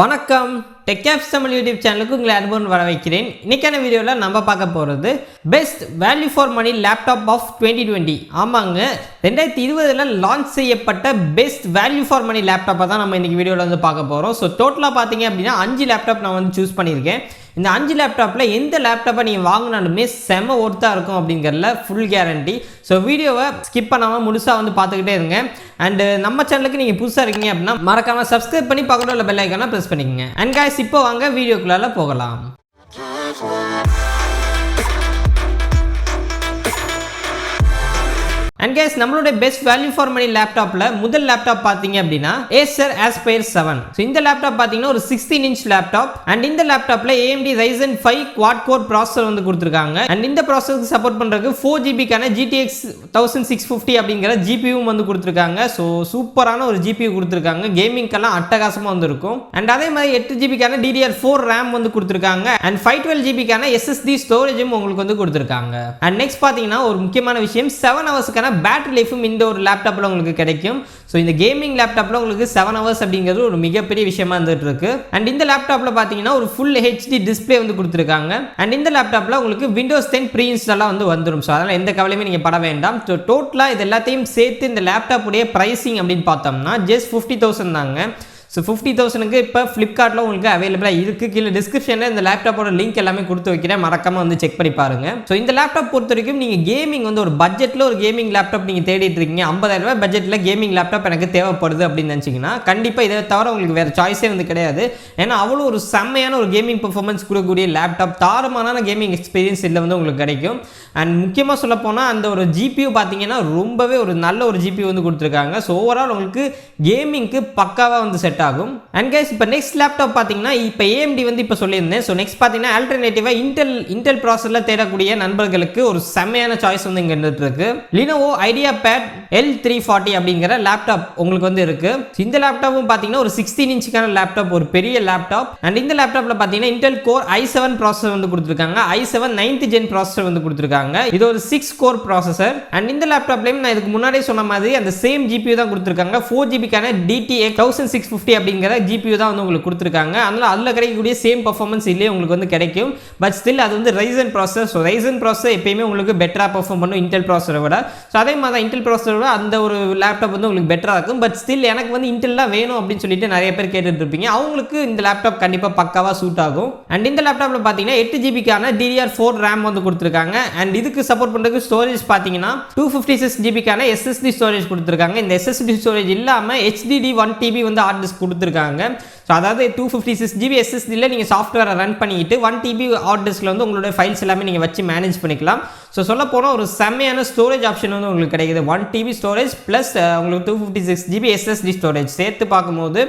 வணக்கம் TechApps Tamil YouTube சேனலுக்கு உங்களை அன்புடன் வரவேற்கிறேன். இன்னைக்கான வீடியோவில் நம்ம பார்க்க போகிறது best value for money laptop of 2020. ஆமாங்க, 2020 லான்ச் செய்யப்பட்ட பெஸ்ட் வேல்யூ ஃபார் மணி லேப்டாப்பை தான் நம்ம இன்றைக்கி வீடியோவில் வந்து பார்க்க போகிறோம். ஸோ டோட்டலாக பார்த்தீங்க அப்படின்னா 5 லேப்டாப் நான் வந்து சூஸ் பண்ணியிருக்கேன். இந்த 5 லேப்டாப்பில் எந்த லேப்டாப்பை நீங்கள் வாங்கினாலுமே செம ஒர்த்தாக இருக்கும் அப்படிங்கிறதுல ஃபுல் கேரண்டி. ஸோ வீடியோவை ஸ்கிப் பண்ணாமல் முழுசாக வந்து பார்த்துக்கிட்டே இருங்க. அண்டு நம்ம சேனலுக்கு நீங்கள் புதுசாக இருக்கீங்க அப்படின்னா மறக்காமல் சப்ஸ்கிரைப் பண்ணி பக்கத்தில் உள்ள பெல் ஐக்கானை ப்ரெஸ் பண்ணிக்கங்க. அண்ட் கைஸ், இப்போ வாங்க வீடியோக்குள்ளால போகலாம். அண்ட் கைஸ், நம்மளுடைய பெஸ்ட் வேல்யூ ஃபார் மணி லேப்டாப்பில் முதல் லேப்டாப் பார்த்தீங்க அப்படின்னா Acer Aspire 7. ஸோ இந்த லேப்டாப் பார்த்தீங்கன்னா ஒரு 16 இன்ச் லேப்டாப். அண்ட் இந்த லேப்டாப்பில் AMD Ryzen 5 quad core processor வந்து கொடுத்துருக்காங்க. அண்ட் இந்த ப்ராசஸருக்கு சப்போர்ட் பண்ணுறதுக்கு 4GB GTX 1650 அப்படிங்கிற ஜிபியும் வந்து கொடுத்துருக்காங்க. ஸோ சூப்பரான ஒரு ஜிபியூ கொடுத்துருக்காங்க. கேமிங்கெல்லாம் அட்டகாசமாக வந்து இருக்கும். அண்ட் அதே மாதிரி 8GB DDR4 RAM வந்து கொடுத்துருக்காங்க. அண்ட் 512GB SSD ஸ்டோரேஜும் உங்களுக்கு வந்து கொடுத்துருக்காங்க. அண்ட் நெக்ஸ்ட் பார்த்தீங்கன்னா ஒரு முக்கியமான விஷயம், 7 ஹவர்ஸ்க்கான பேட்டரி லைஃபும் இந்த ஒரு லேப்டாப்பில் உங்களுக்கு கிடைக்கும். ஸோ இந்த கேமிங் லேப்டாப்பில் உங்களுக்கு 7 ஹவர்ஸ் அப்படிங்கிறது ஒரு மிகப்பெரிய விஷயமா இருந்துட்டு இருக்கு. அண்ட் இந்த லேப்டாப்பில் பார்த்தீங்கன்னா ஒரு ஃபுல் HD டிஸ்பிளே வந்து கொடுத்துருக்காங்க. அண்ட் இந்த லேப்டாப்பில் உங்களுக்கு Windows 10 ப்ரீ இன்ஸ்டாலாக வந்து வந்துடும். ஸோ அதனால் எந்த கவலையுமே நீங்கள் பட வேண்டாம். ஸோ டோட்டலாக இது எல்லாத்தையும் சேர்த்து இந்த லேப்டாப்புடைய ப்ரைஸிங் அப்படின்னு பார்த்தோம்னா ஜஸ்ட் 50,000 தாங்க. ஸோ 50,000க்கு இப்போ ஃப்ளிப்கார்ட்டில் உங்களுக்கு அவைலபிளாக இருக்குது. கீழே டிஸ்கிரிப்ஷனில் இந்த லேப்டாப்போட லிங்க் எல்லாமே கொடுத்து வைக்கிறேன், மறக்காமல் வந்து செக் பண்ணி பாருங்கள். ஸோ இந்த லேப்டாப் பொறுத்த வரைக்கும் நீங்கள் கேமிங் வந்து ஒரு பட்ஜெட்டில் ஒரு கேமிங் லேப்டாப் நீங்கள் தேடிட்டு இருக்கீங்க, 50,000 ரூபாய் பட்ஜெட்டில் கேமிங் லேப்டாப் எனக்கு தேவைப்படுது அப்படின்னு நினச்சிங்கன்னா கண்டிப்பாக இதை தவிர உங்களுக்கு வேறு சாய்ஸே வந்து கிடையாது. ஏன்னா அவ்வளோ ஒரு செம்மையான ஒரு கேமிங் பர்ஃபார்மன்ஸ் கொடுக்கக்கூடிய லேப்டாப், தாரமான கேமிங் எக்ஸ்பீரியன்ஸ் இதில் வந்து உங்களுக்கு கிடைக்கும். அண்ட் முக்கியமாக சொல்ல போனால் அந்த ஒரு ஜிபியூ பார்த்தீங்கன்னா ரொம்பவே ஒரு நல்ல ஒரு ஜிபியூ வந்து கொடுத்துருக்காங்க. ஸோ ஓவரால் உங்களுக்கு கேமிங்க்கு பக்காவாக வந்து செட் ஆகும். அண்ட் கைஸ், இப்போ நெக்ஸ்ட் லேப்டாப் பார்த்தீங்கன்னா இப்போ AMD வந்து இப்போ சொல்லியிருந்தேன். ஸோ நெக்ஸ்ட் பார்த்தீங்கன்னா ஆல்டர்னேட்டிவாக இன்டெல் ப்ராசஸரில் தேடக்கூடிய நண்பர்களுக்கு ஒரு செம்மையான சாய்ஸ் வந்து இங்கே இருந்துட்டு இருக்கு. Lenovo Ideapad L340 அப்படிங்கிற லேப்டாப் உங்களுக்கு வந்து இருக்கு. இந்த லேப்டாப்பும் பார்த்தீங்கன்னா ஒரு 16 இன்ச்சுக்கான லேப்டாப், ஒரு பெரிய லேப்டாப். அண்ட் இந்த லேப்டாப்பில் பார்த்தீங்கன்னா இன்டெல் கோர் i7 ப்ராசஸர் வந்து கொடுத்துருக்காங்க. i7 9th gen ப்ராசஸர் வந்து கொடுத்துருக்காங்க. இது ஒரு 6 கோர் ப்ராசஸர். அண்ட் இந்த லேப்டாப்லயும் நான் இதுக்கு முன்னாடியே சொன்ன மாதிரி அந்த சேம் ஜிபியூ தான் கொடுத்துருக்காங்க. 4GB DTX 1650 அப்படிங்கிற ஜிபியூ தான் வந்து உங்களுக்கு கொடுத்துருக்காங்க. அதனால அதில் கிடைக்கக்கூடிய சேம் பர்ஃபார்மன்ஸ் இல்லையே உங்களுக்கு வந்து கிடைக்கும். பட் ஸ்டில் அது வந்து Ryzen processor. So Ryzen processor எப்பயுமே உங்களுக்கு பெட்டராக பர்ஃபார்ம் பண்ணும் இன்டெல் ப்ராசஸரை விட. ஸோ அதே மாதிரி தான் இன்டெல் ப்ராசஸரை விட அந்த ஒரு லேப்டாப் வந்து உங்களுக்கு பெட்டராக இருக்கும். பட் ஸ்டில் எனக்கு வந்து இன்டெல் தான் வேணும் அப்படின்னு சொல்லிட்டு நிறைய பேர் கேட்டுட்டு இருப்பீங்க. அவங்களுக்கு இந்த லேப்டாப் கண்டிப்பாக பக்காவாக சூட் ஆகும். அண்ட் இந்த லேப்டாப்பில் பார்த்தீங்கன்னா 8GB DDR4 RAM வந்து கொடுத்துருக்காங்க. அண்ட் இதுக்கு சப்போர்ட் பண்ணுறதுக்கு ஸ்டோரேஜ் பார்த்தீங்கன்னா 256GB SSD ஸ்டோரேஜ் கொடுத்துருக்காங்க. இந்த SSD ஸ்டோரேஜ் இல்லாமல் HDD 1TB வந்து ஹார்ட் டிஸ்க் கொடுத்துருக்காங்க. ஸோ அதாவது 256GB SSDயில் நீங்கள் சாஃப்ட்வேரை ரன் பண்ணிட்டு 1TB ஹார்ட் டிஸ்கில் வந்து உங்களுடைய ஃபைல்ஸ் எல்லாமே நீங்கள் வச்சு மேனேஜ் பண்ணிக்கலாம். ஸோ சொல்ல போனால் ஒரு செம்மையான ஸ்டோரேஜ் ஆப்ஷன் வந்து உங்களுக்கு கிடைக்குது. 1TB ஸ்டோரேஜ் ப்ளஸ் உங்களுக்கு 256GB SSD ஸ்டோரேஜ் சேர்த்து பார்க்கும்போது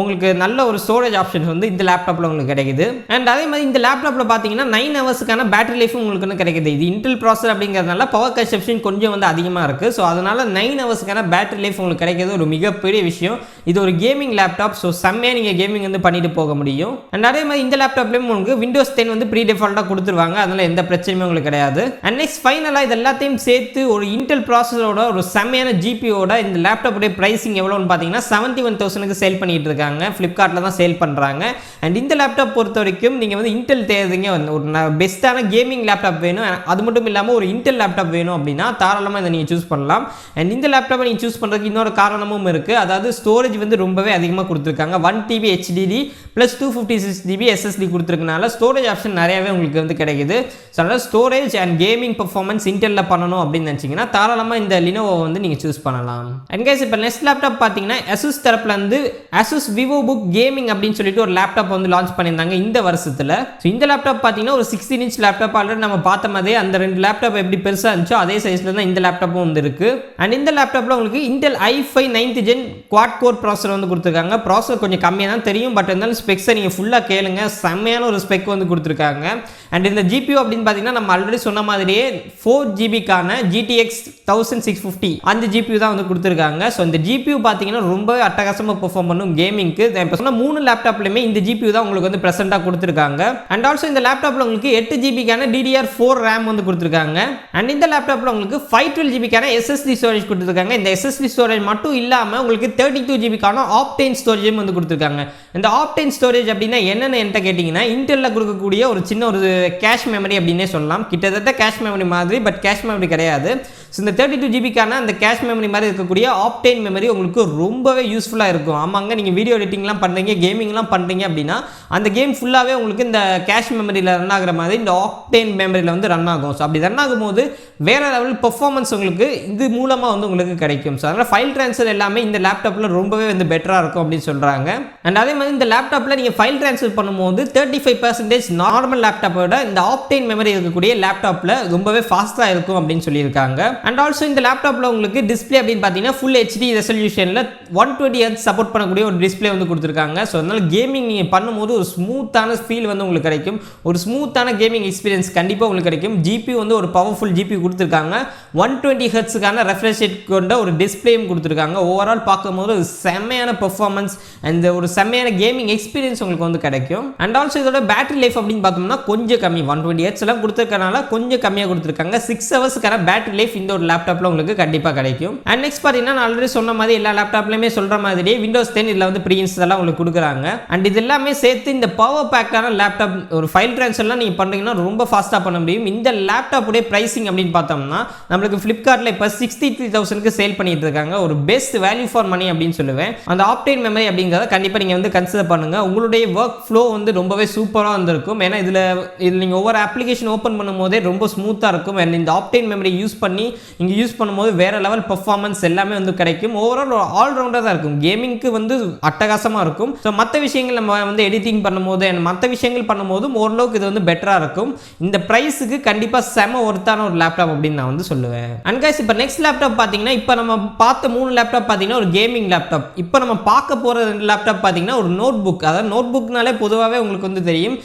உங்களுக்கு நல்ல ஒரு ஸ்டோரேஜ் ஆப்ஷன் வந்து இந்த லேப்டாப்பில் உங்களுக்கு கிடைக்குது. அண்ட் அதே மாதிரி இந்த லேப்டாப்பில் பார்த்தீங்கன்னா 9 ஹவர்ஸுக்கான பேட்டரி லைஃபும் உங்களுக்கு கிடைக்குது. இது இன்டெல் ப்ராசஸர் அப்படிங்கிறதுனால பவர் கன்சப்ஷன் கொஞ்சம் வந்து அதிகமாக இருக்குது. ஸோ அதனால் 9 ஹவர்ஸுக்கான பேட்டரி லைஃப் உங்களுக்கு கிடைக்கிறது ஒரு மிகப்பெரிய விஷயம். இது ஒரு கேமிங் லேப்டாப். ஸோ செம்மையாக நீங்கள் கேமிங் வந்து பண்ணிட்டு போக முடியும். அண்ட் அதே மாதிரி இந்த லேப்டாப்லேயும் உங்களுக்கு Windows 10 வந்து ப்ரீ டிஃபால்ட்டாக கொடுத்துருவாங்க. அதனால் எந்த பிரச்சனையும் உங்களுக்கு கிடையாது. அண்ட் நெக்ஸ்ட் ஃபைனலாக இது எல்லாத்தையும் சேர்த்து ஒரு இன்டெல் ப்ராசஸரோட ஒரு செம்மையான ஜிபியோட இந்த லேப்டாப்புடைய ப்ரைஸிங் எவ்வளோன்னு பார்த்தீங்கன்னா 71,000க்கு சேல் பண்ணிட்டு இருக்காங்க. ஃப்ளிப்கார்ட்டில் தான் சேல் பண்ணுறாங்க. அண்ட் இந்த லேப்டாப் பொறுத்த வரைக்கும் நீங்கள் வந்து இன்டெல் தேடுறீங்க, ஒரு பெஸ்ட்டான கேமிங் லேப்டாப் வேணும், அது மட்டும் இல்லாமல் ஒரு இன்டெல் லேப்டாப் வேணும் அப்படின்னா தாராளமாக இதை நீங்கள் சூஸ் பண்ணலாம். அண்ட் இந்த லேப்டாப்பை நீங்கள் சூஸ் பண்ணுறதுக்கு இன்னொரு காரணமும் இருக்குது. அதாவது ஸ்டோரேஜ் வந்து ரொம்பவே அதிகமாக கொடுத்துருக்காங்க. 1TB HDD plus 256GB SSD கொடுத்துருக்கனால ஸ்டோரேஜ் ஆப்ஷன் நிறையாவே உங்களுக்கு வந்து கிடைக்குது. ஸோ அதனால் ஸ்டோரேஜ் அண்ட் கேமிங் பர்ஃபார்மன்ஸ் இன்டெல்லில் பண்ணணும் அப்படின்னு நினச்சிங்கன்னா தாராளமாக இந்த Lenovo வந்து நீங்கள் சூஸ் பண்ணலாம். அண்ட் கைஸ், இப்போ நெக்ஸ்ட் லேப்டாப் பார்த்தீங்கன்னா Asus தரப்புலேருந்து Asus VivoBook Gaming அப்படின்னு சொல்லிட்டு ஒரு லேப்டாப் வந்து லான்ச் பண்ணியிருந்தாங்க இந்த வருஷத்தில். ஸோ இந்த லேப்டாப் பார்த்தீங்கன்னா ஒரு 16 இன்ச் லேப்டாப். ஆல்ரெடி நம்ம பார்த்த மாதிரி அந்த 2 லேப்டாப் எப்படி பெருசாக இருந்துச்சோ அதே சைஸில் தான் இந்த லேப்டாப்பும் வந்து இருக்கு. அண்ட் இந்த லேப்டாப்பில் உங்களுக்கு Intel i5 9th gen quad core processor வந்து கொடுத்துருக்காங்க. ப்ராசஸர் கொஞ்சம் கம்மியாக தான் தெரியும், பட் இருந்தாலும் ஸ்பெக்ஸை நீங்கள் ஃபுல்லாக கேளுங்க, செம்மையான ஒரு ஸ்பெக் வந்து கொடுத்துருக்காங்க. அண்ட் இந்த ஜிபியூ அப்படின்னு பார்த்தீங்கன்னா நம்ம ஆல்ரெடி சொன்ன மாதிரியே லேயே 4GB-க்கான GTX 1650 அந்த GPU தான் வந்து கொடுத்துருக்காங்க. ஸோ இந்த GPU பார்த்தீங்கன்னா ரொம்ப அட்டகாசமாக பெர்ஃபார்ம் பண்ணும் கேமிங்க்கு. இப்போ சொன்ன 3 லேப்டாப்லையுமே இந்த GPU தான் உங்களுக்கு வந்து ப்ரெசென்ட்டாக கொடுத்துருக்காங்க. அண்ட் ஆல்சோ இந்த லேப்டாப்பில் உங்களுக்கு 8GB-க்கான DDR4 RAM வந்து கொடுத்துருக்காங்க. அண்ட் இந்த லேப்டாப்பில் உங்களுக்கு 512GB-க்கான SSD ஸ்டோரேஜ் கொடுத்துருக்காங்க. இந்த SSD ஸ்டோரேஜ் மட்டும் இல்லாமல் உங்களுக்கு 32GB-க்கான ஆப்டைன் ஸ்டோரேஜும் வந்து கொடுத்துருக்காங்க. இந்த ஆப்டைன் ஸ்டோரேஜ் அப்படின்னா என்னென்னு என்கிட்ட கேட்டிங்கன்னா, இன்டெல்லில் கொடுக்கக்கூடிய ஒரு சின்ன ஒரு கேஷ் மெமரி அப்படின்னே சொல்லலாம். கிட்டத்தட்ட கேஷ் மெமரி மாதிரி, பட் கேஷ் மெமரி கிடையாது. ஸோ இந்த 32GB-க்கான அந்த கேஷ் மெமரி மாதிரி இருக்கக்கூடிய ஆப்டைன் மெமரி உங்களுக்கு ரொம்பவே யூஸ்ஃபுல்லாக இருக்கும். ஆமாங்க, நீங்கள் வீடியோ எடிட்டிங்லாம் பண்ணுறீங்க, கேமிங்லாம் பண்ணுறீங்க அப்படின்னா அந்த கேம் ஃபுல்லாகவே உங்களுக்கு இந்த கேஷ் மெமரியில் ரன் ஆகிற மாதிரி இந்த ஆப்டைன் மெமரியில் வந்து ரன் ஆகும். ஸோ அப்படி ரன் ஆகும்போது வேறு லெவல் பெர்ஃபார்மன்ஸ் உங்களுக்கு இது மூலமாக வந்து உங்களுக்கு கிடைக்கும். ஸோ அதனால் ஃபைல் ட்ரான்ஸ்ஃபர் எல்லாமே இந்த லேப்டாப்பில் ரொம்பவே வந்து பெட்டராக இருக்கும் அப்படின்னு சொல்கிறாங்க. அண்ட் அதே மாதிரி இந்த லேப்டாப்பில் நீங்கள் ஃபைல் ட்ரான்ஸ்ஃபர் பண்ணும்போது 35% நார்மல் லேப்டாப்போட இந்த ஆப்டைன் மெமரி இருக்கக்கூடிய லேப்டாப்பில் ரொம்பவே ஃபாஸ்ட்டாக இருக்கும் அப்படின்னு சொல்லியிருக்காங்க. அண்ட் ஆல்சோ இந்த லேப்டாப்பில் உங்களுக்கு டிஸ்பிளே அப்படின்னு பார்த்தீங்கன்னா ஃபுல் HD ரெசல்யூஷனில் 120Hz சப்போர்ட் பண்ணக்கூடிய ஒரு டிஸ்பிளே வந்து கொடுத்துருக்காங்க. ஸோ அதனால் கேமிங் நீங்கள் பண்ணும்போது ஒரு ஸ்மூத்தான ஃபீல் வந்து உங்களுக்கு கிடைக்கும். ஒரு ஸ்மூத்தான கேமிங் எக்ஸ்பீரியன்ஸ் கண்டிப்பாக உங்களுக்கு கிடைக்கும். GPU வந்து ஒரு பவர்ஃபுல் GPU கொடுத்துருக்காங்க. 120Hz-க்கான ரெஃப்ரெஷ் ரேட் கொண்ட ஒரு டிஸ்பிளேயும் கொடுத்துருக்காங்க. ஓவரால் பார்க்கும்போது ஒரு செம்மையான பெர்ஃபார்மன்ஸ் அண்ட் ஒரு செம்மையான கேமிங் எக்ஸ்பீரியன்ஸ் உங்களுக்கு வந்து கிடைக்கும். அண்ட் ஆல்சோ இதோட பேட்டரி லைஃப் அப்படின்னு பார்த்தோம்னா கொஞ்சம் கம்மி. 120Hz எல்லாம் கொடுத்துருக்கனால கொஞ்சம் கம்மியாக கொடுத்துருக்காங்க. 6 ஹவர்ஸ்க்கான பேட்டரி லைஃப் இந்த ஒரு லேப்டாப்பில் உங்களுக்கு கண்டிப்பாக கிடைக்கும். அண்ட் நெக்ஸ்ட் பார்த்தீங்கன்னா நான் ஆல்ரெடி சொன்ன மாதிரி எல்லா லேப்டாப்லையுமே சொல்கிற மாதிரியே Windows 10 இதில் வந்து ப்ரீ இன்ஸ்டாலாக உங்களுக்கு கொடுக்குறாங்க. அண்ட் இது எல்லாமே சேர்த்து இந்த பவர் பேக்கான லேப்டாப் ஒரு ஃபைல் ட்ரான்ஸ்ஃபர்லாம் நீங்கள் பண்ணுறீங்கன்னா ரொம்ப ஃபாஸ்ட்டாக பண்ண முடியும். இந்த லேப்டாப்புடைய ப்ரைசிங் அப்படின்னு பார்த்தோம்னா நம்மளுக்கு ஃப்ளிப்கார்ட்டில் இப்போ 63,000க்கு சேல் பண்ணிட்டு இருக்காங்க. ஒரு பெஸ்ட் வேல்யூ ஃபார் மணி அப்படின்னு சொல்லுவேன். அந்த ஆப்டைன் மெமரி அப்படிங்கிறத கண்டிப்பாக நீங்கள் வந்து கன்சிடர் பண்ணுங்கள். உங்களுடைய ஒர்க் ஃப்ளோ வந்து ரொம்பவே சூப்பராக வந்திருக்கும். ஏன்னா இதில் நீங்கள் ஒவ்வொரு அப்ளிகேஷன் ஓப்பன் பண்ணும்போதே ரொம்ப ஸ்மூத்தாக இருக்கும். அண்ட் இந்த ஆப்டைன் மெமரி யூஸ் பண்ணி இங்கே யூஸ் பண்ணும்போது வேறு லெவல் பர்ஃபார்மன்ஸ் எல்லாமே வந்து கிடைக்கும். ஓவரால் ஆல்ரவுண்டராக தான் இருக்கும். கேமிங்க்கு வந்து அட்டகாசமாக இருக்கும். ஸோ மற்ற விஷயங்கள் நம்ம வந்து எடிட்டிங் பண்ணும்போது அண்ட் மற்ற விஷயங்கள் பண்ணும்போது ஓரளவுக்கு இது வந்து பெட்டராக இருக்கும். இந்த ப்ரைஸுக்கு கண்டிப்பாக செம ஒர்த்தான ஒரு லேப்டாப் அப்படின்னு நான் வந்து சொல்லுவேன். அண்ட் கைஸ் இப்போ நெக்ஸ்ட் லேப்டாப் பார்த்தீங்கன்னா இப்போ நம்ம பார்த்த 3 லேப்டாப் பார்த்தீங்கன்னா ஒரு கேமிங் லேப்டாப். இப்போ நம்ம பார்க்க போகிற 2 லேப்டாப் பார்த்தீங்கன்னா ஒரு நோட் புக். அதாவது நோட் புக்னாலே பொதுவாகவே உங்களுக்கு வந்து தெரியும்.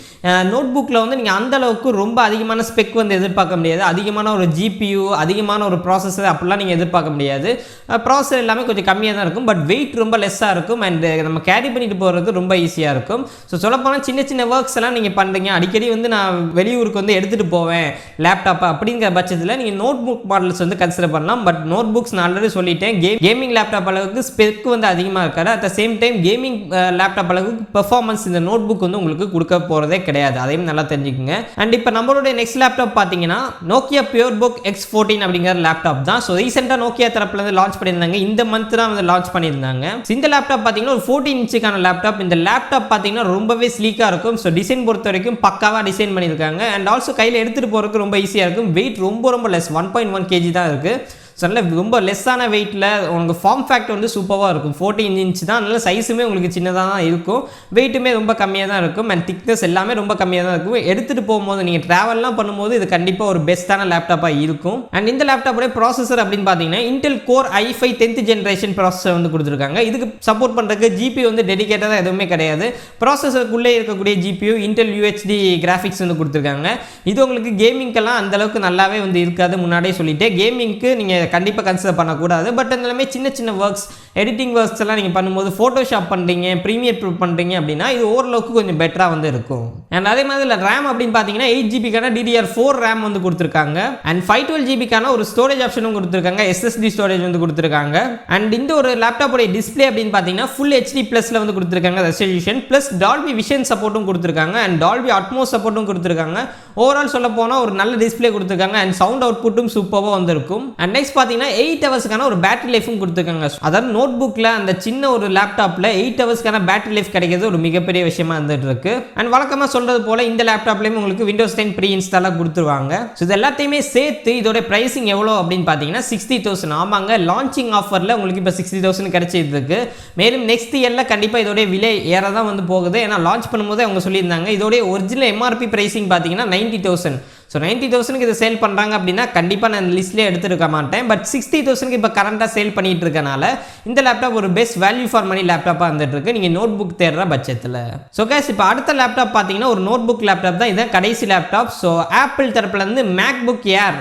நோட் புக்கில் வந்து நீங்கள் அந்த அளவுக்கு ரொம்ப அதிகமான ஸ்பெக் வந்து எதிர்பார்க்க முடியாது. அதிகமான ஒரு GPU, அதிகமான ஒரு ப்ராசஸர் அப்படிலாம் நீங்கள் எதிர்பார்க்க முடியாது. ப்ராசஸர் எல்லாமே கொஞ்சம் கம்மியாக தான் இருக்கும். பட் வெயிட் ரொம்ப லெஸ்ஸாக இருக்கும். அண்ட் நம்ம கேரி பண்ணிட்டு போகிறது ரொம்ப ஈஸியாக இருக்கும். ஸோ சொல்லப்போனால் சின்ன சின்ன ஒர்க்ஸ் எல்லாம் நீங்கள் பண்ணுறீங்க. அடிக்கடி வந்து நான் வெளியூருக்கு வந்து எடுத்துகிட்டு போவேன் லேப்டாப்பை அப்படிங்கிற பட்சத்தில் நீங்கள் நோட் புக் மாடல்ஸ் வந்து கன்சிடர் பண்ணலாம். பட் நோட் புக்ஸ் நான் ஆல்ரெடி சொல்லிட்டேன், கேமிங் லேப்டாப் அளவுக்கு ஸ்பெக் வந்து அதிகமாக இருக்காது. At the same time gaming laptop அளவுக்கு பெர்ஃபார்மன்ஸ் இந்த நோட் புக் வந்து உங்களுக்கு கொடுக்க போகிறதே கிடையாது. அதையும் நல்லா தெரிஞ்சுக்கோங்க. அண்ட் இப்போ நம்மளுடைய நெக்ஸ்ட் லேப்டாப் பார்த்தீங்கன்னா Nokia PureBook X14 அப்படிங்கிற லேப்டாப் தான். ஸோ ரீசெண்டாக நோக்கியா தரப்புல இருந்து லான்ச் பண்ணியிருந்தாங்க. இந்த மந்த் தான் வந்து லான்ச் பண்ணியிருந்தாங்க. இந்த லேப்டாப் பார்த்தீங்கன்னா ஒரு 14 இன்ச்சுக்கான லேப்டாப். இந்த லேப்டாப் பார்த்தீங்கன்னா ரொம்பவே ஸ்லீக்காக இருக்கும். ஸோ டிசைன் பொறுத்த வரைக்கும் பக்காவாக டிசைன் பண்ணியிருக்காங்க. அண்ட் ஆல்சோ கையில் எடுத்துகிட்டு போகிறதுக்கு ரொம்ப ஈஸியாக இருக்கும். வெயிட் ரொம்ப லெஸ் 1.1 kg தான் இருக்குது. ஸோ நல்ல ரொம்ப லெஸ்ஸான வெயிட்டில் உங்களுக்கு ஃபார்ம் ஃபேக்டர் வந்து சூப்பராக இருக்கும். 14 இன்ச் தான். நல்ல சைஸுமே உங்களுக்கு சின்னதாக தான் இருக்கும். வெயிட்டுமே ரொம்ப கம்மியாக தான் இருக்கும். அண்ட் திக்னஸ் எல்லாமே ரொம்ப கம்மியாக தான் இருக்கும். எடுத்துகிட்டு போகும்போது நீங்கள் ட்ராவல்லாம் பண்ணும்போது இது கண்டிப்பாக ஒரு பெஸ்ட்டான லேப்டாப்பாக இருக்கும். அண்ட் இந்த லேப்டாப்போட ப்ராசஸர் அப்படின்னு பார்த்தீங்கன்னா Intel core i5 10th generation processor வந்து கொடுத்துருக்காங்க. இதுக்கு சப்போர்ட் பண்ணுறதுக்கு GPU வந்து டெடிகேட்டடாக எதுவுமே கிடையாது. ப்ராசஸருக்குள்ளே இருக்கக்கூடிய GPU இன்டெல் UHD கிராஃபிக்ஸ் வந்து கொடுத்துருக்காங்க. இது உங்களுக்கு கேமிங்க்கெல்லாம் அந்தளவுக்கு நல்லாவே வந்து இருக்காது. முன்னாடியே சொல்லிட்டு கேமிங்க்கு நீங்கள் கண்டிப்பாக கன்சிடர் பண்ணக்கூடாது. பட் எல்லாமே சின்ன சின்ன ஒர்க்ஸ், எடிட்டிங் ஒர்க்ஸ் எல்லாம் நீங்கள் பண்ணும்போது ஃபோட்டோஷாப் பண்ணுறீங்க, ப்ரீமியர் ப்ரூவ் பண்ணுறீங்க அப்படின்னா இது ஓரளவுக்கு கொஞ்சம் பெட்டராக வந்து இருக்கும். அண்ட் அதே மாதிரி RAM அப்படின்னு பார்த்தீங்கன்னா 8GB-க்கான DDR4 RAM வந்து கொடுத்துருக்காங்க. அண்ட் 512GB-க்கான ஒரு ஸ்டோரேஜ் ஆப்ஷனும் கொடுத்துருக்காங்க. SSD ஸ்டோரேஜ் வந்து கொடுத்துருக்காங்க. அண்ட் இந்த ஒரு லேப்டாப்போடைய டிஸ்பிளே அப்படின்னு பார்த்தீங்கன்னா ஃபுல் HD+ல வந்து கொடுத்துருக்காங்க ரெசல்யூஷன். ப்ளஸ் டால்பி விஷன் சப்போர்ட்டும் கொடுத்துருக்காங்க. அண்ட் டால்பி அட்மோஸ் சப்போர்ட்டும் கொடுத்துருக்காங்க. ஓவரால் சொல்ல போனால் ஒரு நல்ல டிஸ்பிளே கொடுத்துருக்காங்க. அண்ட் சவுண்ட் அவுட்புட்டும் சூப்பராக வந்திருக்கும். அண்ட் நெக்ஸ்ட் பார்த்தீங்கன்னா 8 ஹவர்ஸ்க்கான ஒரு பேட்டரி லைஃபும் கொடுத்துருக்காங்க. அதாவது நோட் புக்கில் அந்த சின்ன ஒரு லேப்டாப்பில் 8 ஹவர்ஸ்க்கான பேட்டரி லைஃப் கிடைக்கிறது ஒரு மிகப்பெரிய விஷயமா இருந்துட்டு இருக்கு. அண்ட் வழக்கமாக சொல்றது போல இந்த லேப்டாப்லேயும் உங்களுக்கு Windows 10 ப்ரீ இன்ஸ்டாலாக கொடுத்துருவாங்க. ஸோ இது எல்லாத்தையுமே சேர்த்து இதோட ப்ரைசிங் எவ்வளோ அப்படின்னு பார்த்தீங்கன்னா 60,000. ஆமாங்க, லான்ச்சிங் ஆஃபரில் உங்களுக்கு இப்போ 60,000 கிடைச்சிட்டு இருக்கு. மேலும் நெக்ஸ்ட் இயரில் கண்டிப்பாக இதோட விலை ஏற தான் வந்து போகுது. ஏன்னா லான்ச் பண்ணும்போது அவங்க சொல்லியிருந்தாங்க இதோட ஒரிஜினல் MRP ப்ரைசிங் பார்த்தீங்கன்னா 90,000. ஸோ 90,000க்கு இதை சேல் பண்ணுறாங்க அப்படின்னா கண்டிப்பாக நான் இந்த லிஸ்ட்லேயே எடுத்துருக்க மாட்டேன். பட் 60,000க்கு இப்போ கரண்ட்டாக சேல் பண்ணிட்டு இருக்கனால இந்த லேப்டாப் ஒரு பெஸ்ட் வேல்யூ ஃபார் மணி லேப்டாப்பாக வந்துட்டு இருக்கு நீங்கள் நோட் புக் தேடுற பட்சத்தில். ஸோ கைஸ் இப்போ அடுத்த லேப்டாப் பார்த்தீங்கன்னா ஒரு நோட் புக் லேப்டாப் தான், இதான் கடைசி லேப்டாப். ஸோ ஆப்பிள் தரப்புலேருந்து MacBook Air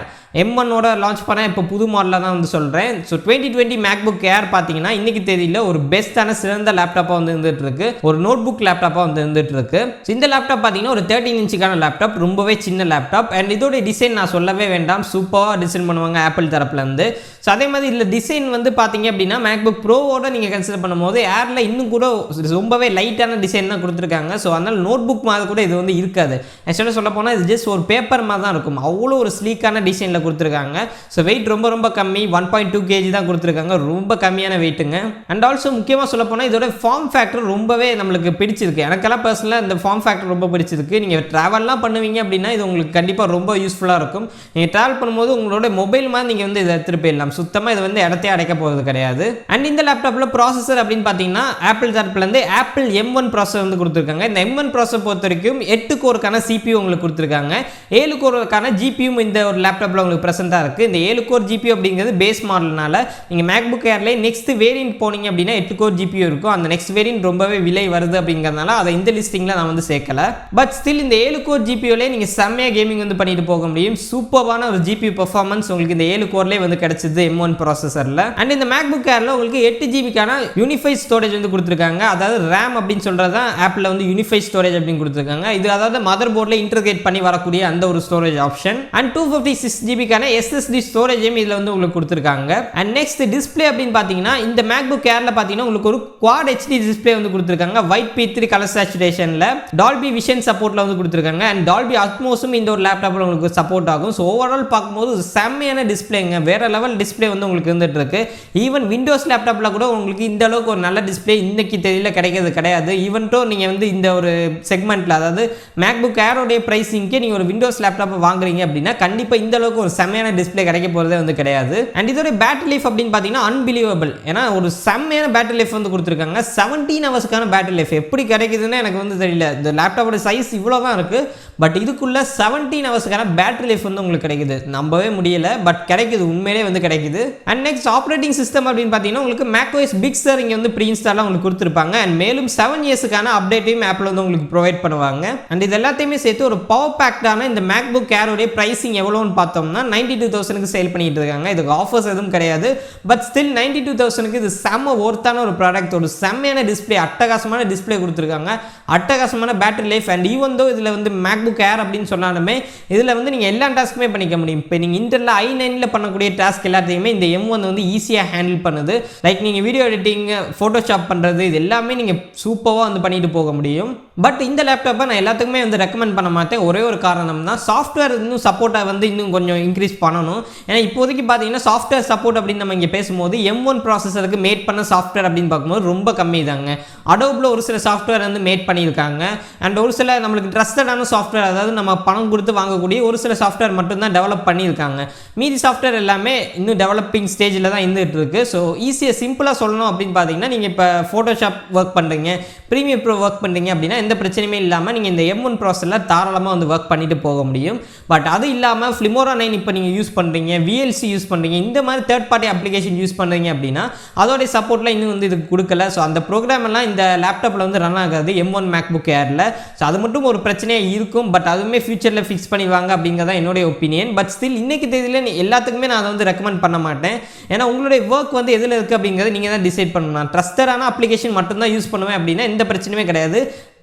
M1 லான்ச் பண்ண இப்போ புது மாடலாக தான் வந்து சொல்கிறேன். ஸோ 2020 MacBook Air பார்த்தீங்கன்னா இன்னைக்கு தேதியில் ஒரு பெஸ்ட்டான சிறந்த லேப்டாப்பாக வந்து இருந்துட்டு இருக்கு, ஒரு நோட் புக் லேப்டாப்பாக வந்து இருந்துட்டு இருக்கு. ஸோ இந்த லேப்டாப் பார்த்தீங்கன்னா ஒரு 13 இன்ச்சுக்கான லேப்டாப், ரொம்பவே சின்ன லேப்டாப். அண்ட் இதோட டிசைன் நான் சொல்லவே வேண்டாம், சூப்பராக டிசைன் பண்ணுவாங்க ஆப்பிள் தரப்புலேருந்து. ஸோ அதே மாதிரி இதில் டிசைன் வந்து பார்த்தீங்க அப்படின்னா MacBook Pro-வோட நீங்கள் கன்சிடர் பண்ணும்போது ஏரில் இன்னும் கூட ரொம்பவே லைட்டான டிசைன் தான் கொடுத்துருக்காங்க. ஸோ அதனால் நோட் புக் மாதிரி கூட இது வந்து இருக்காது. ஆக்சுவலாக சொல்ல போனால் இது ஜஸ்ட் ஒரு பேப்பர் மாதிரி தான் இருக்கும், அவ்வளோ ஒரு ஸ்லீக்கான டிசைனில் கொடுத்துருக்காங்க. ஸோ வெயிட் ரொம்ப ரொம்ப கம்மி, 1.2 kg தான் கொடுத்துருக்காங்க, ரொம்ப கம்மியான வெயிட்டுங்க. அண்ட் ஆல்சோ முக்கியமாக சொல்ல போனால் இதோட ஃபார்ம் ஃபேக்டர் ரொம்பவே நம்மளுக்கு பிடிச்சிருக்கு. எனக்கெல்லாம் பர்சனலாக இந்த ஃபார்ம் ஃபேக்டர் ரொம்ப பிடிச்சிருக்கு. நீங்கள் ட்ராவல்லாம் பண்ணுவீங்க அப்படின்னா இது உங்களுக்கு கண்டிப்பாக ரொம்ப யூஸ்ஃபுல்லாக இருக்கும். நீங்கள் ட்ராவல் பண்ணும்போது உங்களோட மொபைல் மாதிரி நீங்கள் வந்து இதை எடுத்துகிட்டு போயிடலாம், சுத்தமாக இது வந்து இடத்தையே அடைக்க போகிறது கிடையாது. அண்ட் இந்த லேப்டாப்பில் ப்ராசஸர் அப்படின்னு பார்த்தீங்கன்னா ஆப்பிள் தரப்புலேருந்து ஆப்பிள் M1 ப்ராசஸர் வந்து கொடுத்துருக்காங்க. இந்த M1 ப்ராசஸர் பொறுத்த வரைக்கும் 8 கோருக்கான CPU உங்களுக்கு கொடுத்துருக்காங்க, 7 கோருக்கான GPU இந்த ஒரு லேப்டாப்பில் உங்களுக்கு ப்ரெசென்ட்டாக இருக்குது. இந்த 7 கோர் GPU அப்படிங்கிறது பேஸ் மாடல்னால நீங்கள் MacBook Airலேயே நெக்ஸ்ட் வேரியன்ட் போனீங்க அப்படின்னா 8 கோர் GPU இருக்கும். அந்த நெக்ஸ்ட் வேரியன்ட் ரொம்பவே விலை வருது அப்படிங்கிறதுனால அதை இந்த லிஸ்டிங்கில் நான் வந்து சேர்க்கல. பட் ஸ்டில் இந்த 7 கோர் GPUலேயே நீங்கள் செம்மையாக கேமிங் வந்து பண்ணிட்டு போக முடியும். சூப்பரான ஒரு GPU பர்ஃபார்மன்ஸ் உங்களுக்கு இந்த 7 கோர்லேயே வந்து கிடைச்சிது M1 ப்ராசஸரில். அண்ட் இந்த MacBook Airல உங்களுக்கு 8 GBக்கான யூனிஃபைட் ஸ்டோரேஜ் வந்து கொடுத்துருக்காங்க. அதாவது RAM அப்படின்னு சொல்கிறது தான் ஆப்பிளில் வந்து யூனிஃபைட் ஸ்டோரேஜ் அப்படின்னு கொடுத்துருக்காங்க. இது அதாவது மதர் போர்டில் இன்டர்கிரேட் பண்ணி வரக்கூடிய அந்த ஒரு ஸ்டோரேஜ் ஆப்ஷன். அண்ட் 256 GBக்கான SSD ஸ்டோரேஜும் இதில் வந்து உங்களுக்கு கொடுத்துருக்காங்க. அண்ட் நெக்ஸ்ட் டிஸ்பிளே அப்படின்னு பார்த்தீங்கன்னா இந்த MacBook Airல பார்த்தீங்கன்னா உங்களுக்கு ஒரு Quad HD டிஸ்பிளே வந்து கொடுத்துருக்காங்க, White P3 கலர் சேச்சுரேஷனில், டால்பி விஷன் சப்போர்ட்டில் வந்து கொடுத்துருக்காங்க. அண்ட் டால்பி அட்மோஸும் இந்த ஒரு லேப்டாப்பில் உங்களுக்கு சப்போர்ட் ஆகும். ஸோ ஓவரால் பார்க்கும்போது செம்மையான டிஸ்பிளேங்க, வேற லெவல் டிஸ்பிளே வந்து உங்களுக்கு இருந்துட்டு இருக்கு. ஈவன் விண்டோஸ் லேப்டாப்பில் கூட உங்களுக்கு இந்த அளவுக்கு ஒரு நல்ல டிஸ்பிளே இன்னைக்கு தெரியல கிடைக்கிறது கிடையாது. ஈவன்ட்டோ நீங்கள் வந்து இந்த ஒரு செக்மெண்ட்டில் அதாவது MacBook Airoடைய ப்ரைஸிங்க்கு நீங்கள் ஒரு விண்டோஸ் லேப்டாப்பை வாங்குறீங்க அப்படின்னா கண்டிப்பாக இந்த அளவுக்கு ஒரு செம்மையான டிஸ்பிளே கிடைக்க போகிறதே வந்து கிடையாது. அண்ட் இதோட பேட்டரி லைஃப் அப்படின்னு பார்த்தீங்கன்னா அன்பிலீவபிள், ஏன்னா ஒரு செம்மையான பேட்டரி லைஃப் வந்து கொடுத்துருக்காங்க. 17 ஹவர்ஸ்க்கான பேட்டரி லைஃப் எப்படி கிடைக்குதுன்னு எனக்கு வந்து தெரியல. இந்த லேப்டாப்போட சைஸ் இவ்வளோ தான் இருக்குது, பட் இதுக்குள்ள 17 ஹவர்ஸ்க்கான பேட்டரி லைஃப் வந்து உங்களுக்கு கிடைக்குது. நம்பவே முடியல, பட் கிடைக்குது, உண்மையிலே வந்து கிடைக்குது. அண்ட் நெக்ஸ்ட் ஆப்ரேட்டிங் சிஸ்டம் அப்படின்னு பார்த்தீங்கன்னா உங்களுக்கு macOS Big Sur இங்கே வந்து ப்ரீ இன்ஸ்டாலாக உங்களுக்கு கொடுத்துருப்பாங்க. அண்ட் மேலும் 7 இயர்ஸுக்கான அப்டேட்டையும் ஆப்பிள் வந்து உங்களுக்கு ப்ரொவைட் பண்ணுவாங்க. அண்ட் இது எல்லாத்தையுமே சேர்த்து ஒரு பவர் பேக்டான இந்த MacBook Airoடைய ப்ரைஸிங் எவ்வளோன்னு பார்த்தோம்னா 92,000க்கு சேல் பண்ணிட்டு இருக்காங்க. இதுக்கு ஆஃபர்ஸ் எதுவும் கிடையாது, பட் ஸ்டில் 92,000க்கு இது செம்ம ஒர்த்தான ஒரு ப்ராடக்ட். ஒரு செம்மையான டிஸ்பிளே, அட்டகாசமான டிஸ்பிளே கொடுத்துருக்காங்க, அட்டகாசமான battery life. And even though இதில் வந்து MacBook Air அப்படின்னு சொன்னாலுமே இதில் வந்து நீங்கள் எல்லா டாஸ்க்குமே பண்ணிக்க முடியும். இப்போ நீங்கள் இன்டர்ல i9ல பண்ணக்கூடிய டாஸ்க் எல்லாத்தையுமே இந்த M1 வந்து ஈஸியாக ஹேண்டில் பண்ணுது. லைக் நீங்கள் வீடியோ எடிட்டிங், ஃபோட்டோஷாப் பண்ணுறது, இது எல்லாமே நீங்கள் சூப்பராக வந்து பண்ணிட்டு போக முடியும். பட் இந்த லேப்டாப்பை நான் எல்லாத்துக்குமே வந்து ரெக்கமெண்ட் பண்ண மாட்டேன். ஒரே ஒரு காரணம் தான், சாஃப்ட்வேர் இன்னும் சப்போர்ட்டை வந்து இன்னும் கொஞ்சம் இன்க்ரீஸ் பண்ணணும். ஏன்னா இப்போதைக்கு பார்த்தீங்கன்னா சாஃப்ட்வேர் சப்போர்ட் அப்படின்னு நம்ம இங்கே பேசும்போது M1 ப்ராசஸருக்கு மேட் பண்ண சாஃப்ட்வேர் அப்படின்னு பார்க்கும்போது ரொம்ப கம்மி தாங்க. அடோப்ல ஒரு சில சாஃப்ட்வேர் வந்து மேட் பண்ணியிருக்காங்க. அண்ட் ஒரு சில நம்மளுக்கு ட்ரஸ்டடான சாஃப்ட்வேர், அதாவது நம்ம பணம் கொடுத்து வாங்கக்கூடிய ஒரு சில சாஃப்ட்வேர் மட்டும்தான் டெவலப் பண்ணியிருக்காங்க. மீதி சாஃப்ட்வேர் எல்லாமே இன்னும் டெவலப்பிங் ஸ்டேஜில் தான் இருந்துகிட்டு இருக்கு. ஸோ ஈஸியாக சிம்பிளாக சொல்லணும் அப்படின்னு பார்த்தீங்கன்னா நீங்கள் இப்போ ஃபோட்டோஷாப் ஒர்க் பண்ணுறீங்க, ப்ரீமியர் ப்ரோ ஒர்க் பண்ணுறீங்க அப்படின்னா எந்த பிரச்சனையுமே இல்லாமல் நீங்கள் இந்த M1 ப்ராசஸரில் தாராளமாக வந்து ஒர்க் பண்ணிட்டு போக முடியும். பட் அது இல்லாமல் Filmora 9 இப்போ நீங்கள் யூஸ் பண்ணுறீங்க, VLC யூஸ் பண்ணுறீங்க, இந்த மாதிரி தேர்ட் பார்ட்டி அப்ளிகேஷன் யூஸ் பண்ணுறீங்க அப்படின்னா அதோடைய சப்போர்ட்டில் இன்னும் வந்து இதுக்கு கொடுக்கல. ஸோ அந்த ப்ரோக்ராம் எல்லாம் இந்த லேப்டாப்பில் வந்து ரன் ஆகாது M1 MacBook Airல. ஸோ அது மட்டும் ஒரு பிரச்சனையாக இருக்கும், பட் அதுவுமே ஃபியூச்சரில் ஃபிக்ஸ் பண்ணிவாங்க அப்படிங்கிறதான் என்னுடைய ஒப்பீனியன். பட் ஸ்டில் இன்னைக்கு தேதியில் எல்லாத்துக்குமே நான் அதை வந்து ரெக்கமெண்ட் பண்ண மாட்டேன். ஏன்னா உங்களுடைய ஒர்க் வந்து எதில் இருக்குது அப்படிங்கிறது நீங்கள் தான் டிசைட் பண்ணணும். நான் ட்ரஸ்டடான அப்ளிகேஷன் மட்டும்தான் யூஸ் பண்ணுவேன் அப்படின்னா எந்த பிரச்சனையுமே கிடையாது,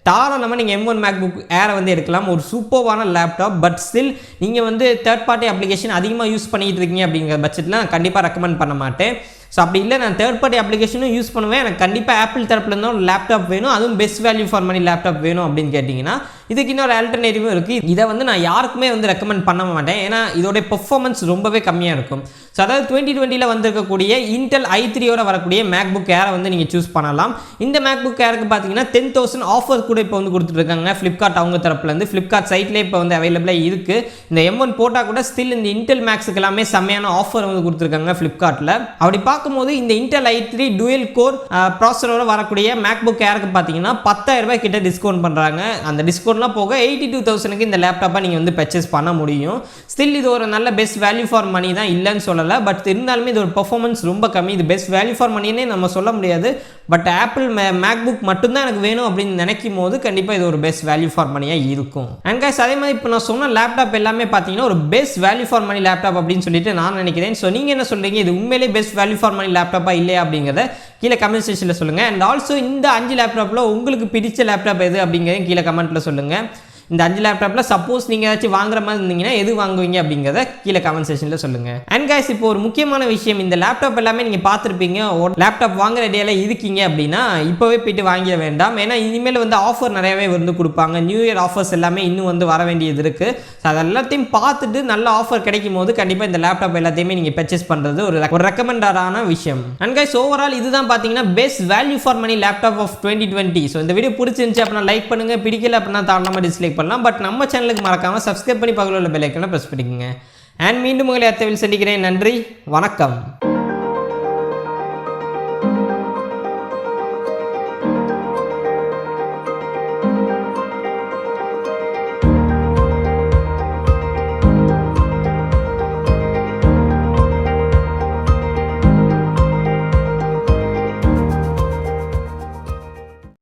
தாராளமாக நீங்கள் M1 MacBook Air வந்து எடுக்கலாம். ஒரு சூப்பரான லேப்டாப். பட் ஸ்டில் நீங்கள் வந்து தேர்ட் பார்ட்டி அப்ளிகேஷன் அதிகமாக யூஸ் பண்ணிட்டு இருக்கீங்க அப்படிங்கிற பட்சத்தில் நான் கண்டிப்பாக ரெக்கமெண்ட் பண்ண மாட்டேன். ஸோ அப்படி இல்லை, நான் தேர்ட் பார்ட்டி அப்ளிகேஷனும் யூஸ் பண்ணுவேன், எனக்கு கண்டிப்பாக ஆப்பிள் தரப்புலேருந்து ஒரு லேப்டாப் வேணும், அதுவும் best value for money laptop வேணும் அப்படின்னு கேட்டிங்கன்னா இதுக்கு இன்னொரு ஆல்டர்னேட்டிவும் இருக்குது. இதை வந்து நான் யாருக்குமே வந்து ரெக்கமெண்ட் பண்ண மாட்டேன், ஏன்னா இதோடைய பெர்ஃபார்மன்ஸ் ரொம்பவே கம்மியாக இருக்கும். ஸோ அதாவது 2020 வந்திருக்கக்கூடிய இன்டெல் i3யோட வரக்கூடிய MacBook Air வந்து நீங்கள் சூஸ் பண்ணலாம். இந்த MacBook Airக்கு பார்த்தீங்கன்னா 10,000 ஆஃபர் கூட இப்போ வந்து கொடுத்துட்ருக்காங்க ஃப்ளிப்கார்ட் அவங்க தரப்புலேருந்து. ஃப்ளிப்கார்ட் சைட்லேயே இப்போ வந்து அவைலபிளாக இருக்குது. இந்த M1 போட்டால் கூட ஸ்டில் இந்த இன்டெல் மேக்ஸுக்கு எல்லாமே செம்மையான ஆஃபர் வந்து கொடுத்துருக்காங்க ஃப்ளிப்கார்ட்டில். அப்படி பார்க்கும்போது இந்த இன்டெல் i3 டூயல் கோர் ப்ராசஸரோட வரக்கூடிய MacBook Airக்கு பார்த்தீங்கன்னா 10,000 ரூபாய் கிட்ட டிஸ்கவுண்ட் பண்ணுறாங்க. அந்த டிஸ்கவுண்ட்லாம் லோன்லாம் போக 82,000க்கு இந்த லேப்டாப்பை நீங்கள் வந்து பர்ச்சேஸ் பண்ண முடியும். ஸ்டில் இது ஒரு நல்ல பெஸ்ட் வேல்யூ ஃபார் மணி தான், இல்லைன்னு சொல்லலை. பட் இருந்தாலுமே இது ஒரு பர்ஃபார்மன்ஸ் ரொம்ப கம்மி. இது பெஸ்ட் வேல்யூ ஃபார் மணினே நம்ம சொல்ல முடியாது. பட் ஆப்பிள் மேக்புக் மட்டும்தான் எனக்கு வேணும் அப்படின்னு நினைக்கும் போது கண்டிப்பாக இது ஒரு பெஸ்ட் வேல்யூ ஃபார் மணியாக இருக்கும். அண்ட் கைஸ் அதே மாதிரி இப்போ நான் சொன்ன லேப்டாப் எல்லாமே பார்த்தீங்கன்னா ஒரு best value for money laptop அப்படின்னு சொல்லிட்டு நான் நினைக்கிறேன். ஸோ நீங்கள் என்ன சொல்கிறீங்க, இது உண்மையிலே பெஸ்ட் வேல்யூ ஃபார் மணி லேப்டாப்பா இல்லையா அப்படிங்கிறத கீழே கமெண்ட் செக்ஷனில் சொல்லுங்கள். அண்ட் ஆல்சோ இந்த 5 லேப்டாப்பில் உங்களுக்கு பிடிச்ச லேப்டாப் எது அப்படிங்கிறத கீழே கமெண்ட்டில் சொல்லுங்கள். இந்த 5 லேப்டாப்பில் சப்போஸ் நீங்கள் ஏதாச்சும் வாங்குற மாதிரி இருந்தீங்கன்னா எது வாங்குவீங்க அப்படிங்கிறத கீழே கமெண்ட் செக்ஷனில் சொல்லுங்கள். அண்ட் கைஸ் இப்போ ஒரு முக்கியமான விஷயம், இந்த லேப்டாப் எல்லாமே நீங்கள் பார்த்துருப்பீங்க. ஒரு லேப்டாப் வாங்குற ஐடியாவில் இருக்கீங்க அப்படின்னா இப்போவே போய்ட்டு வாங்கிட வேண்டாம். ஏன்னா இனிமேல் வந்து ஆஃபர் நிறையவே வந்து கொடுப்பாங்க. நியூ இயர் ஆஃபர்ஸ் எல்லாமே இன்னும் வந்து வர வேண்டியது இருக்குது. ஸோ அது எல்லாத்தையும் பார்த்துட்டு நல்ல ஆஃபர் கிடைக்கும் போது கண்டிப்பாக இந்த லேப்டாப் எல்லாத்தையுமே நீங்கள் பர்ச்சேஸ் பண்ணுறது ஒரு ரெக்கமெண்டடான விஷயம். அண்ட் கைஸ் ஓவரால் இதுதான் பார்த்தீங்கன்னா best value for money laptop of 2020. So இந்த வீடியோ பிடிச்சிருந்துச்சு அப்படின்னா லைக் பண்ணுங்கள், பிடிக்கல அப்படின்னா தாராளமாக டிஸ்லைக் பண்ணலாம். பட் நம்ம சேனலுக்கு மறக்காம சப்ஸ்கிரைப் பண்ணி பக்கத்துல உள்ள பெல் ஐகானை பிரஸ் பண்ணிக்கங்க. அண்ட் மீண்டும் உங்களை அடுத்த வீடியோவில் சந்திக்கிறேன். நன்றி, வணக்கம்.